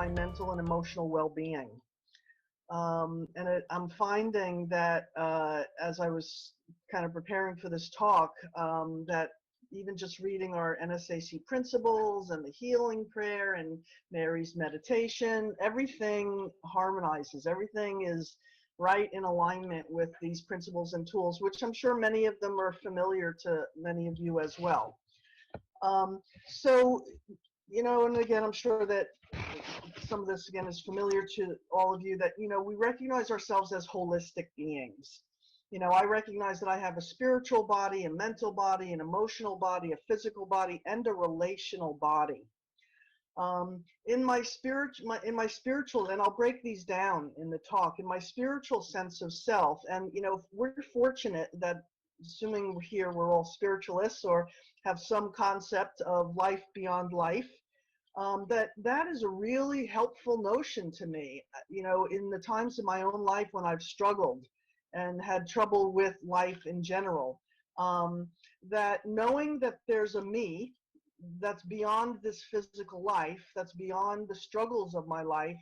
my mental and emotional well-being. I'm finding that as I was kind of preparing for this talk, that even just reading our NSAC principles and the healing prayer and Mary's meditation, everything harmonizes. Everything is right in alignment with these principles and tools, which I'm sure many of them are familiar to many of you as well. So, you know, and again, I'm sure that some of this, again, is familiar to all of you, that, you know, we recognize ourselves as holistic beings. You know, I recognize that I have a spiritual body, a mental body, an emotional body, a physical body, and a relational body. In my spiritual, and I'll break these down in the talk, in my spiritual sense of self, and, you know, we're fortunate that, assuming here we're all spiritualists or have some concept of life beyond life, that is a really helpful notion to me. You know, in the times of my own life when I've struggled and had trouble with life in general, that knowing that there's a me that's beyond this physical life, that's beyond the struggles of my life,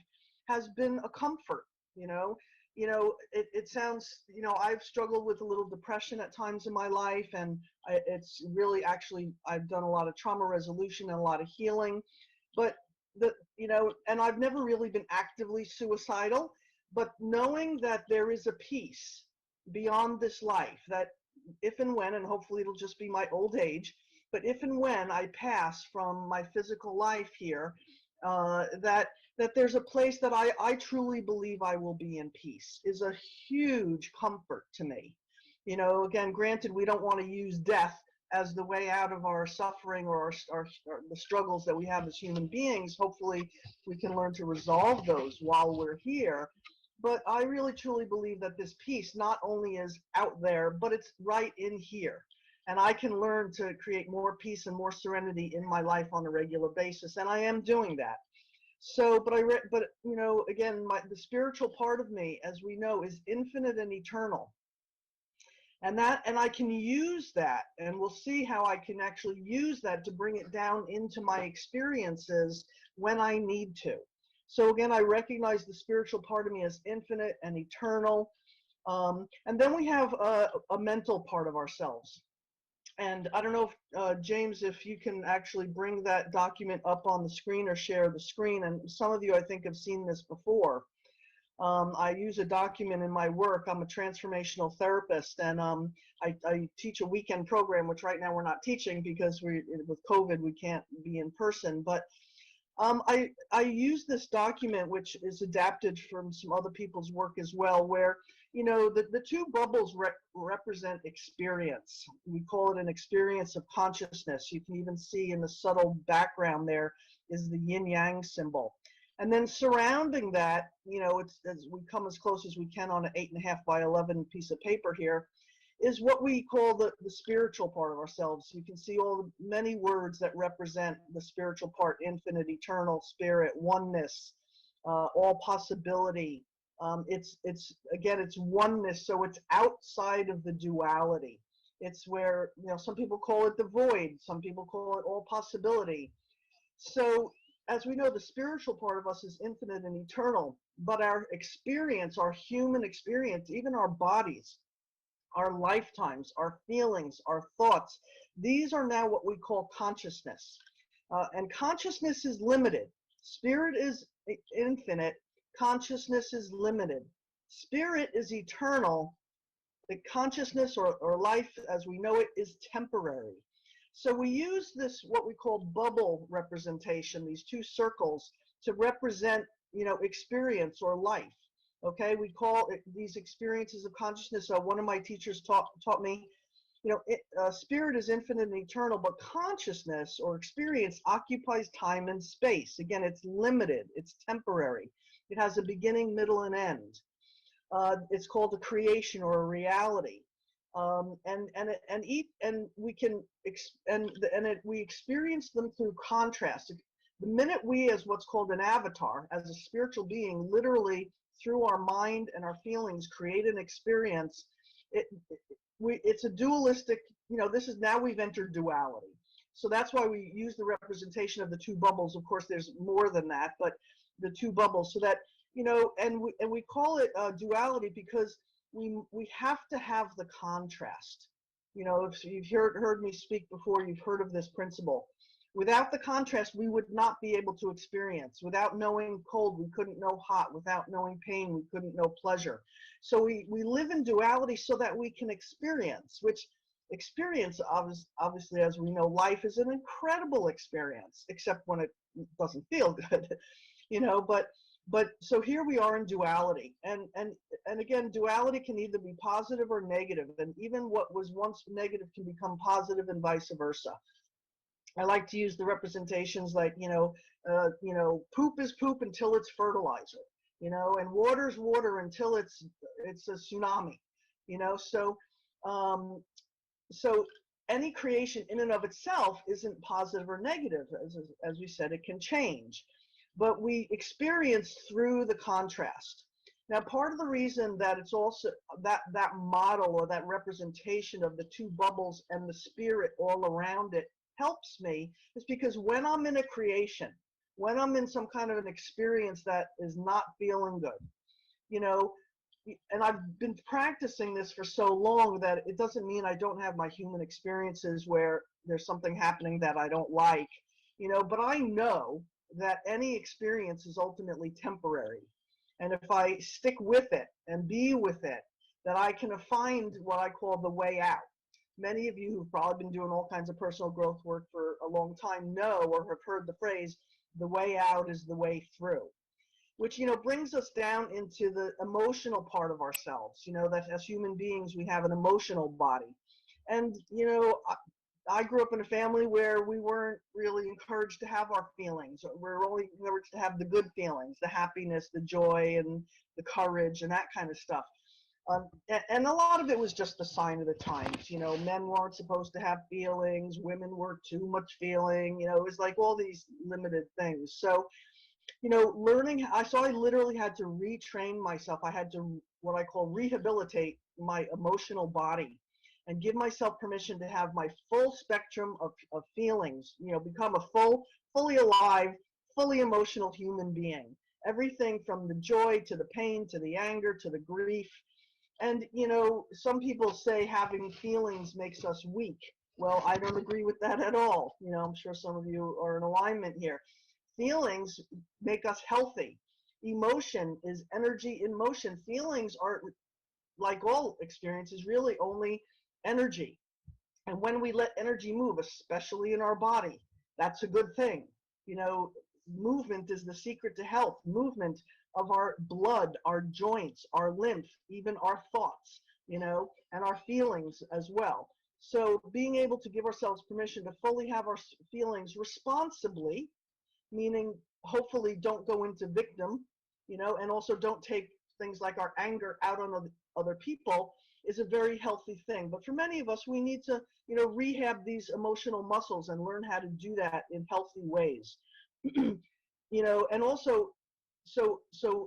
has been a comfort. You know, it sounds, you know, I've struggled with a little depression at times in my life, and it's really, actually, I've done a lot of trauma resolution and a lot of healing, but you know, and I've never really been actively suicidal, but knowing that there is a peace beyond this life, that if and when, and hopefully it'll just be my old age, but if and when I pass from my physical life here, that there's a place that I truly believe I will be in peace, is a huge comfort to me. You know, again, granted, we don't want to use death as the way out of our suffering or the struggles that we have as human beings. Hopefully we can learn to resolve those while we're here. But I really truly believe that this peace not only is out there, but it's right in here. And I can learn to create more peace and more serenity in my life on a regular basis, and I am doing that. So, but you know, again, the spiritual part of me, as we know, is infinite and eternal. And I can use that, and we'll see how I can actually use that to bring it down into my experiences when I need to. So again, I recognize the spiritual part of me as infinite and eternal. And then we have a mental part of ourselves. And I don't know if, James, if you can actually bring that document up on the screen or share the screen. And some of you, I think, have seen this before. I use a document in my work. I'm a transformational therapist, and I teach a weekend program, which right now we're not teaching because with COVID we can't be in person. But I use this document, which is adapted from some other people's work as well, where, you know, the two bubbles represent experience. We call it an experience of consciousness. You can even see in the subtle background there is the yin-yang symbol. And then surrounding that, you know, as we come as close as we can on an 8.5 by 11 piece of paper here, is what we call the spiritual part of ourselves. You can see all the many words that represent the spiritual part: infinite, eternal, spirit, oneness, all possibility. It's again, it's oneness, so it's outside of the duality. It's where, you know, some people call it the void, some people call it all possibility. So, as we know, the spiritual part of us is infinite and eternal, but our experience, our human experience, even our bodies, our lifetimes, our feelings, our thoughts, these are now what we call consciousness. And consciousness is limited. Spirit is infinite. Consciousness is limited. Spirit is eternal. The consciousness or life as we know it is temporary. So we use this, what we call bubble representation, these two circles, to represent, you know, experience or life. Okay, we call it these experiences of consciousness. One of my teachers taught me, you know, spirit is infinite and eternal, but consciousness or experience occupies time and space. Again, it's limited, it's temporary. It has a beginning, middle, and end. It's called a creation or a reality. We experience them through contrast. The minute we, as what's called an avatar, as a spiritual being, literally through our mind and our feelings create an experience, it's a dualistic, you know, this is, now we've entered duality. So that's why we use the representation of the two bubbles. Of course, there's more than that, but the two bubbles, so that, and we call it duality because we have to have the contrast. If you've heard me speak before, you've heard of this principle. Without the contrast, we would not be able to experience. Without knowing cold, we couldn't know hot. Without knowing pain, we couldn't know pleasure. So we live in duality so that we can experience, which experience, obviously, as we know, life is an incredible experience, except when it doesn't feel good, but so here we are in duality, and again, duality can either be positive or negative, and even what was once negative can become positive and vice versa. I like to use the representations like, poop is poop until it's fertilizer, and water's water until it's a tsunami, so so any creation in and of itself isn't positive or negative. As we said, it can change, but we experience through the contrast. Now, part of the reason that it's also that model or that representation of the two bubbles and the spirit all around it helps me is because when I'm in a creation, when I'm in some kind of an experience that is not feeling good, and I've been practicing this for so long that it doesn't mean I don't have my human experiences where there's something happening that I don't like, but I know that any experience is ultimately temporary. And if I stick with it and be with it, that I can find what I call the way out. Many of you who've probably been doing all kinds of personal growth work for a long time know or have heard the phrase, the way out is the way through, which, brings us down into the emotional part of ourselves, that as human beings, we have an emotional body. And, I grew up in a family where we weren't really encouraged to have our feelings. We're only encouraged to have the good feelings, the happiness, the joy, and the courage, and that kind of stuff. And a lot of it was just a sign of the times. Men weren't supposed to have feelings, women were too much feeling. It was like all these limited things. So, learning, so I literally had to retrain myself. I had to, what I call, rehabilitate my emotional body and give myself permission to have my full spectrum of feelings, become a fully alive, fully emotional human being. Everything from the joy to the pain to the anger to the grief. And, some people say having feelings makes us weak. Well, I don't agree with that at all. I'm sure some of you are in alignment here. Feelings make us healthy. Emotion is energy in motion. Feelings are, like all experiences, really only energy. And when we let energy move, especially in our body, that's a good thing. Movement is the secret to health. Movement of our blood, our joints, our lymph, even our thoughts, and our feelings as well. So being able to give ourselves permission to fully have our feelings responsibly, meaning hopefully don't go into victim, and also don't take things like our anger out on other people, is a very healthy thing. But for many of us, we need to, rehab these emotional muscles and learn how to do that in healthy ways. And also, so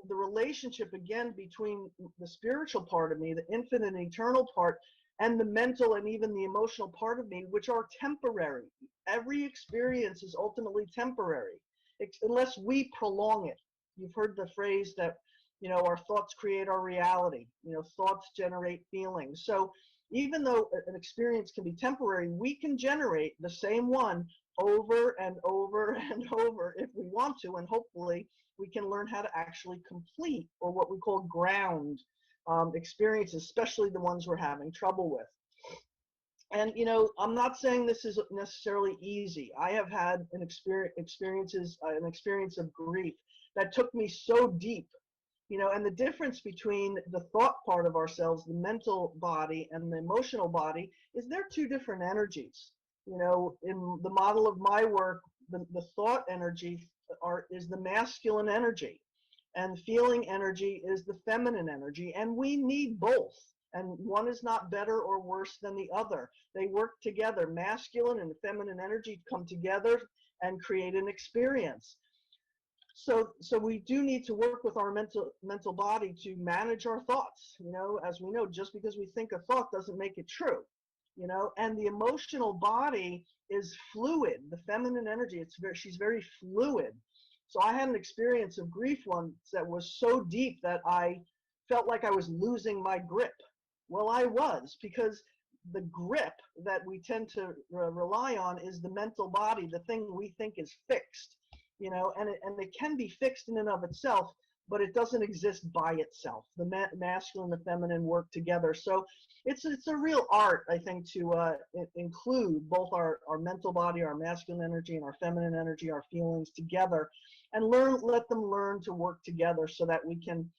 the relationship again between the spiritual part of me, the infinite and eternal part, and the mental and even the emotional part of me, which are temporary. Every experience is ultimately temporary, unless we prolong it. You've heard the phrase that, our thoughts create our reality. Thoughts generate feelings. So even though an experience can be temporary, we can generate the same one over and over and over if we want to, and hopefully we can learn how to actually complete, or what we call ground, experiences, especially the ones we're having trouble with. And I'm not saying this is necessarily easy. I have had an experience of grief that took me so deep, and the difference between the thought part of ourselves, the mental body, and the emotional body is they're two different energies. In the model of my work, the thought energy is the masculine energy, and feeling energy is the feminine energy, and we need both. And one is not better or worse than the other. They work together. Masculine and feminine energy come together and create an experience. So we do need to work with our mental body to manage our thoughts. As we know, just because we think a thought doesn't make it true. And the emotional body is fluid. The feminine energy, she's very fluid. So I had an experience of grief once that was so deep that I felt like I was losing my grip. Well, I was, because the grip that we tend to rely on is the mental body, the thing we think is fixed, you know, and it can be fixed in and of itself, but it doesn't exist by itself. The masculine and the feminine work together. So it's a real art, I think, to include both our mental body, our masculine energy, and our feminine energy, our feelings together, and let them learn to work together so that we can,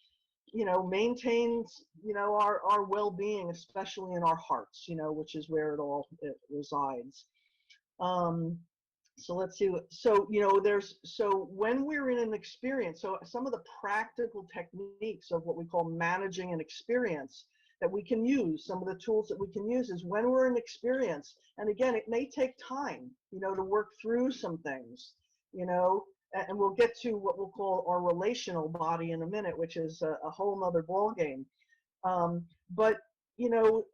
you know, maintain, you know, our well-being, especially in our hearts, you know, which is where it resides. So let's see. So, you know, so when we're in an experience, so some of the practical techniques of what we call managing an experience that we can use, some of the tools that we can use is when we're in experience, and again, it may take time, you know, to work through some things, you know, and we'll get to what we'll call our relational body in a minute, which is a whole nother ballgame. But, you know,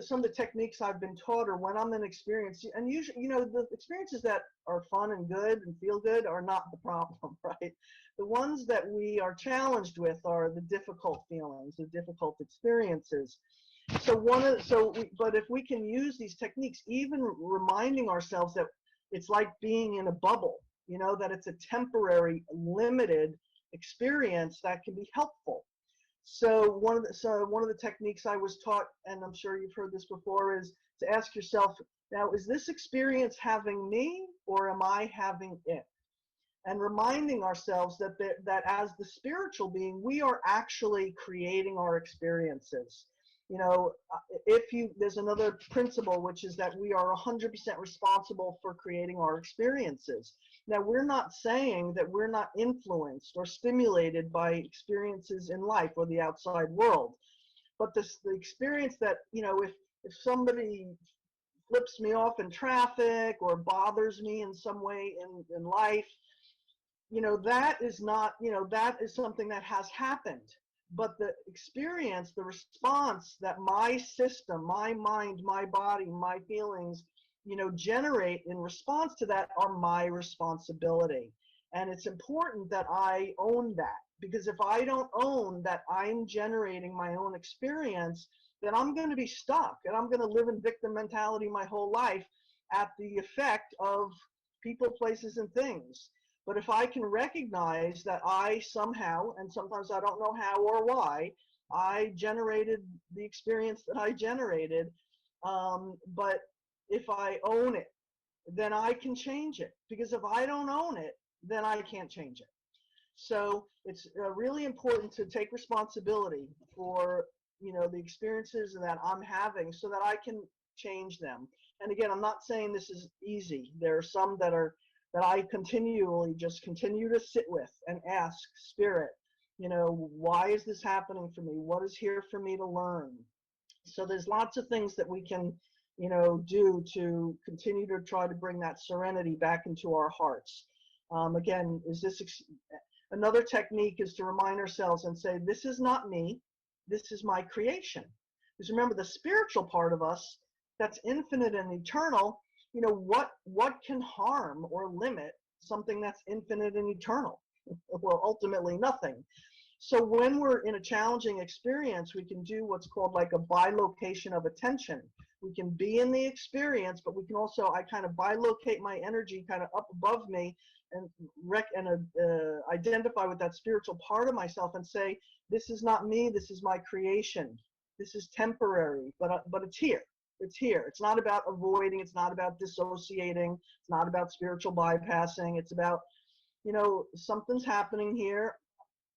some of the techniques I've been taught are when I'm in experience, and usually, you know, the experiences that are fun and good and feel good are not the problem, right? The ones that we are challenged with are the difficult feelings, the difficult experiences. But if we can use these techniques, even reminding ourselves that it's like being in a bubble, you know, that it's a temporary, limited experience, that can be helpful. So one of the techniques I was taught, and I'm sure you've heard this before, is to ask yourself, now, is this experience having me or am I having it? And reminding ourselves that as the spiritual being, we are actually creating our experiences. You know, there's another principle, which is that we are 100% responsible for creating our experiences. Now, we're not saying that we're not influenced or stimulated by experiences in life or the outside world, but the experience that, you know, if somebody flips me off in traffic or bothers me in some way in life, you know, that is not, you know, that is something that has happened. But the experience, the response that my system, my mind, my body, my feelings, you know, generate in response to that are my responsibility. And it's important that I own that, because if I don't own that I'm generating my own experience, then I'm going to be stuck and I'm going to live in victim mentality my whole life at the effect of people, places, and things. But if I can recognize that I somehow, and sometimes I don't know how or why, I generated the experience that I generated, but if I own it, then I can change it. Because if I don't own it, then I can't change it. So it's really important to take responsibility for, you know, the experiences that I'm having so that I can change them. And again, I'm not saying this is easy. There are some that I continually just continue to sit with and ask Spirit, you know, why is this happening for me? What is here for me to learn? So there's lots of things that we can, you know, do to continue to try to bring that serenity back into our hearts. Again, another technique is to remind ourselves and say, this is not me, this is my creation. Because remember, the spiritual part of us that's infinite and eternal, you know, what can harm or limit something that's infinite and eternal? Well, ultimately nothing. So when we're in a challenging experience, we can do what's called like a bilocation of attention. We can be in the experience, but we can also, I kind of bilocate my energy kind of up above me and identify with that spiritual part of myself and say, this is not me, this is my creation. This is temporary, but it's here. It's here. It's not about avoiding. It's not about dissociating. It's not about spiritual bypassing. It's about, you know, something's happening here.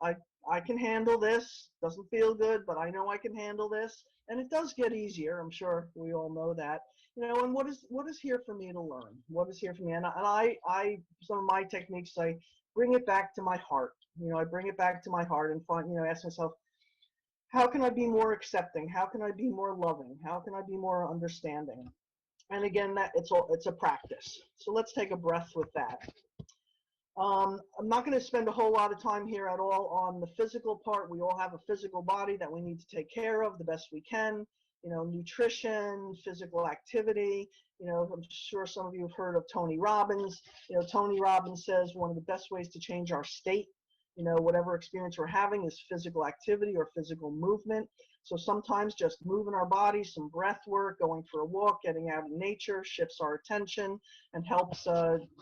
I can handle this. Doesn't feel good, but I know I can handle this. And it does get easier. I'm sure we all know that. You know, and what is here for me to learn? What is here for me? And I some of my techniques, I bring it back to my heart. You know, I bring it back to my heart and find, you know, ask myself, how can I be more accepting? How can I be more loving? How can I be more understanding? And again, it's a practice. So let's take a breath with that. I'm not going to spend a whole lot of time here at all on the physical part. We all have a physical body that we need to take care of the best we can. nutrition, physical activity. I'm sure some of you have heard of Tony Robbins. Tony Robbins says one of the best ways to change our state, whatever experience we're having, is physical activity or physical movement. So sometimes just moving our bodies, some breath work, going for a walk, getting out in nature shifts our attention and helps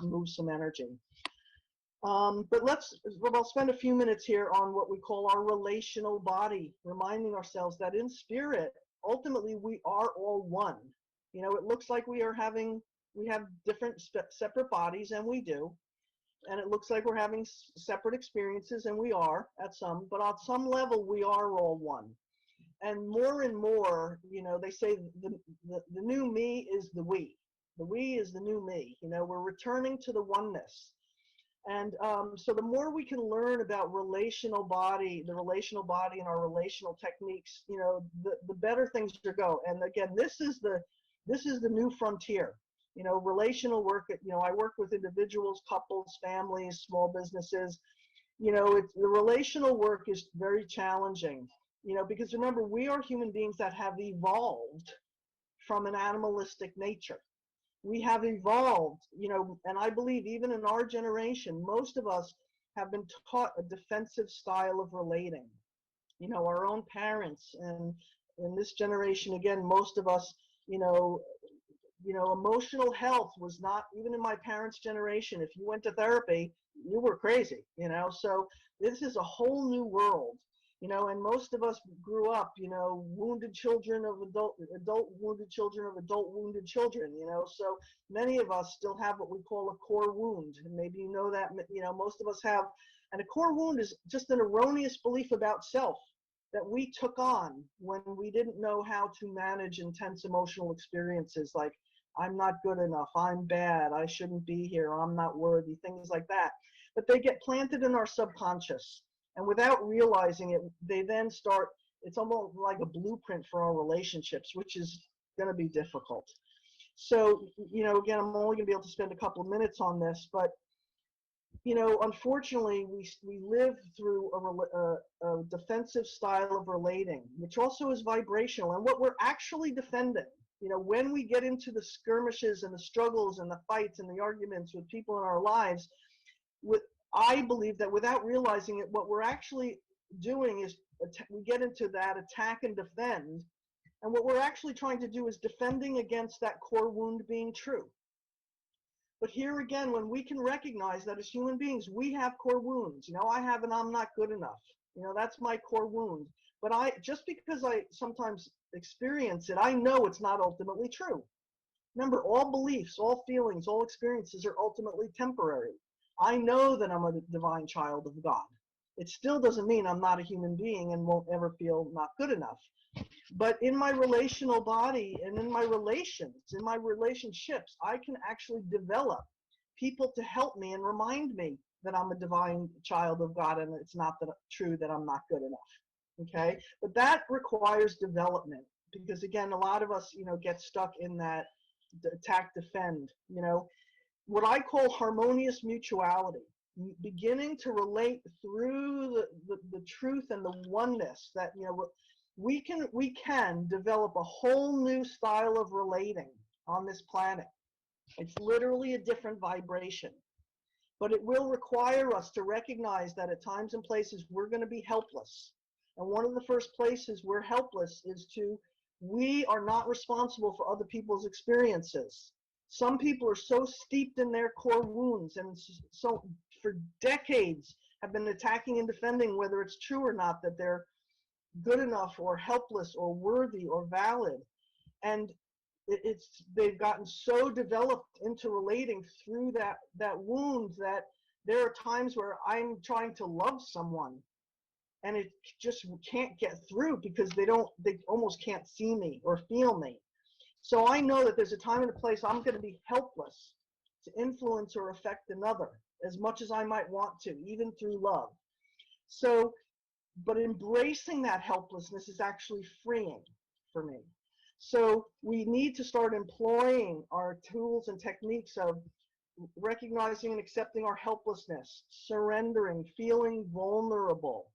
move some energy. But I'll spend a few minutes here on what we call our relational body, reminding ourselves that in spirit, ultimately we are all one. It looks like we have different separate bodies, and we do. And it looks like we're having separate experiences, and we are but on some level we are all one. And more, they say the new me is the we. The we is the new me. We're returning to the oneness. And so the more we can learn about the relational body and our relational techniques, the better things are go. And again, this is the new frontier. Relational work. I work with individuals, couples, families, small businesses. The relational work is very challenging. Because remember, we are human beings that have evolved from an animalistic nature. We have evolved, and I believe even in our generation, most of us have been taught a defensive style of relating. Our own parents, and in this generation, again, most of us, emotional health was not, even in my parents' generation, if you went to therapy, you were crazy, so this is a whole new world. And most of us grew up, wounded children of adult wounded children of adult wounded children, so many of us still have what we call a core wound. And maybe that, most of us have, and a core wound is just an erroneous belief about self that we took on when we didn't know how to manage intense emotional experiences like, I'm not good enough, I'm bad, I shouldn't be here, I'm not worthy, things like that. But they get planted in our subconscious. And without realizing it, they then start, it's almost like a blueprint for our relationships, which is going to be difficult. So, again, I'm only going to be able to spend a couple of minutes on this, but, unfortunately, we live through a defensive style of relating, which also is vibrational. And what we're actually defending, when we get into the skirmishes and the struggles and the fights and the arguments with people in our lives, I believe that without realizing it, what we're actually doing is we get into that attack and defend. And what we're actually trying to do is defending against that core wound being true. But here again, when we can recognize that as human beings, we have core wounds. I have an I'm not good enough. That's my core wound. But just because I sometimes experience it, I know it's not ultimately true. Remember, all beliefs, all feelings, all experiences are ultimately temporary. I know that I'm a divine child of God. It still doesn't mean I'm not a human being and won't ever feel not good enough. But in my relational body and in my relationships, I can actually develop people to help me and remind me that I'm a divine child of God and it's not true that I'm not good enough. Okay? But that requires development because, again, a lot of us, get stuck in that attack, defend, what I call harmonious mutuality, beginning to relate through the truth and the oneness that, we can develop a whole new style of relating on this planet. It's literally a different vibration, but it will require us to recognize that at times and places we're going to be helpless. And one of the first places we're helpless is we are not responsible for other people's experiences. Some people are so steeped in their core wounds and so for decades have been attacking and defending whether it's true or not that they're good enough or helpless or worthy or valid. And they've gotten so developed into relating through that wound that there are times where I'm trying to love someone and it just can't get through because they almost can't see me or feel me. So I know that there's a time and a place I'm going to be helpless to influence or affect another as much as I might want to, even through love. So, but embracing that helplessness is actually freeing for me. So we need to start employing our tools and techniques of recognizing and accepting our helplessness, surrendering, feeling vulnerable,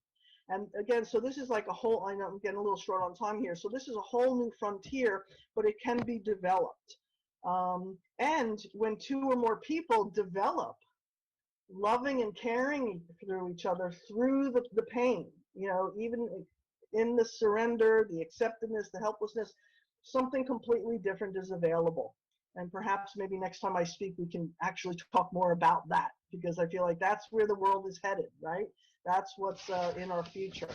And again, so this is like a whole, I know I'm getting a little short on time here. So this is a whole new frontier, but it can be developed. And when two or more people develop loving and caring through each other through the pain, you know, even in the surrender, the acceptedness, the helplessness, something completely different is available. And perhaps maybe next time I speak, we can actually talk more about that, because I feel like that's where the world is headed, right? That's what's in our future.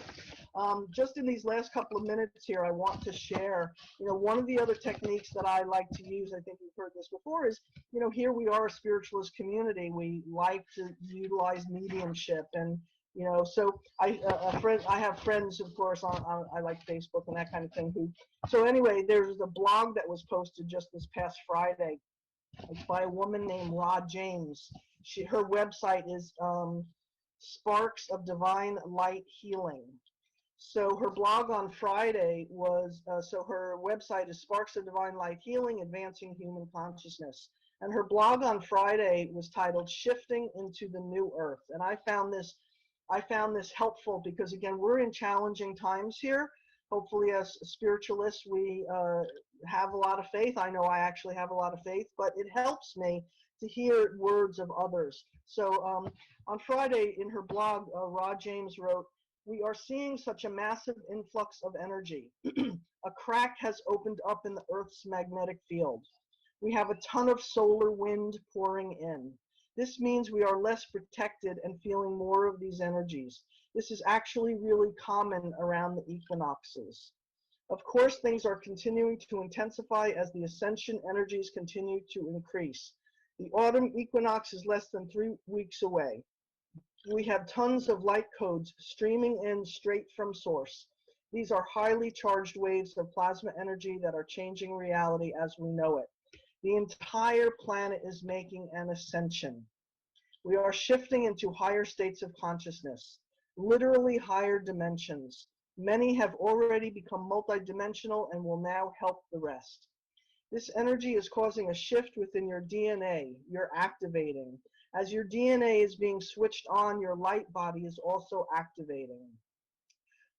Just in these last couple of minutes here, I want to share, you know, one of the other techniques that I like to use, I think you've heard this before, is, you know, here we are a spiritualist community. We like to utilize mediumship, and, you know, so I have friends, of course, I like Facebook and that kind of thing. So anyway, there's a blog that was posted just this past Friday. It's by a woman named Rod James. Her website is Sparks of Divine Light Healing. So her blog on Friday was, so her website is Sparks of Divine Light Healing, Advancing Human Consciousness. And her blog on Friday was titled Shifting into the New Earth. And I found this helpful because, again, we're in challenging times here. Hopefully, as spiritualists, we have a lot of faith. I know I actually have a lot of faith, but it helps me to hear words of others. So on Friday in her blog, Rod James wrote, "We are seeing such a massive influx of energy. A crack has opened up in the Earth's magnetic field. We have a ton of solar wind pouring in. This means we are less protected and feeling more of these energies. This is actually really common around the equinoxes. Of course, things are continuing to intensify as the ascension energies continue to increase. The autumn equinox is less than 3 weeks away. We have tons of light codes streaming in straight from source. These are highly charged waves of plasma energy that are changing reality as we know it. The entire planet is making an ascension. We are shifting into higher states of consciousness, literally higher dimensions. Many have already become multidimensional and will now help the rest. This energy is causing a shift within your DNA. You're activating. As your DNA is being switched on, your light body is also activating.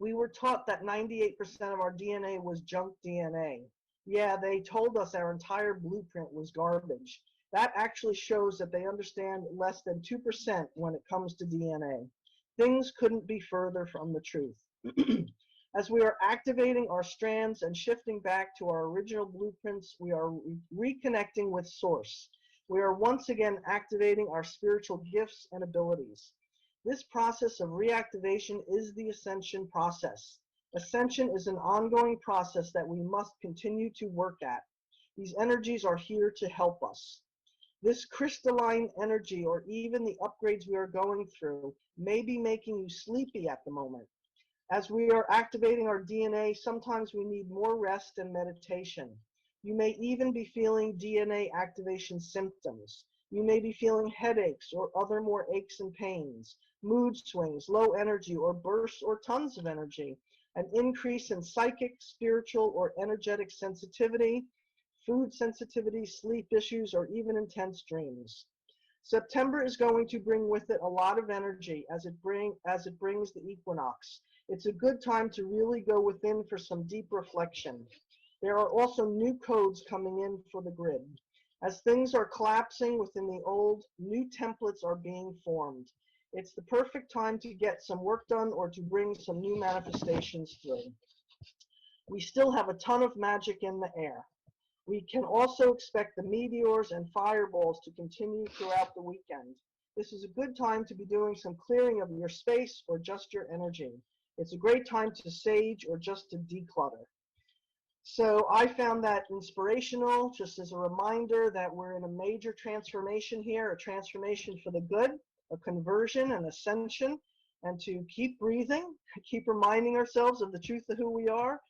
We were taught that 98% of our DNA was junk DNA. Yeah, they told us our entire blueprint was garbage. That actually shows that they understand less than 2% when it comes to DNA. Things couldn't be further from the truth. As we are activating our strands and shifting back to our original blueprints, we are reconnecting with Source. We are once again activating our spiritual gifts and abilities. This process of reactivation is the ascension process. Ascension is an ongoing process that we must continue to work at. These energies are here to help us. This crystalline energy, or even the upgrades we are going through, may be making you sleepy at the moment. As we are activating our DNA, sometimes we need more rest and meditation. You may even be feeling DNA activation symptoms. You may be feeling headaches or other more aches and pains, mood swings, low energy or bursts or tons of energy, an increase in psychic, spiritual, or energetic sensitivity, food sensitivity, sleep issues, or even intense dreams. September is going to bring with it a lot of energy as it brings the equinox. It's a good time to really go within for some deep reflection. There are also new codes coming in for the grid. As things are collapsing within the old, new templates are being formed. It's the perfect time to get some work done or to bring some new manifestations through. We still have a ton of magic in the air. We can also expect the meteors and fireballs to continue throughout the weekend. This is a good time to be doing some clearing of your space or just your energy. It's a great time to sage or just to declutter. So I found that inspirational, just as a reminder that we're in a major transformation here, a transformation for the good, a conversion, an ascension, and to keep breathing, keep reminding ourselves of the truth of who we are.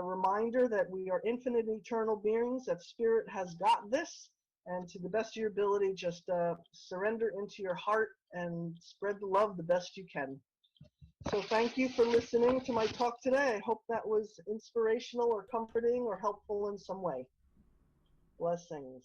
Reminder that we are infinite eternal beings, that Spirit has got this, and to the best of your ability, just surrender into your heart and spread the love the best you can. So thank you for listening to my talk today. I hope that was inspirational or comforting or helpful in some way. Blessings.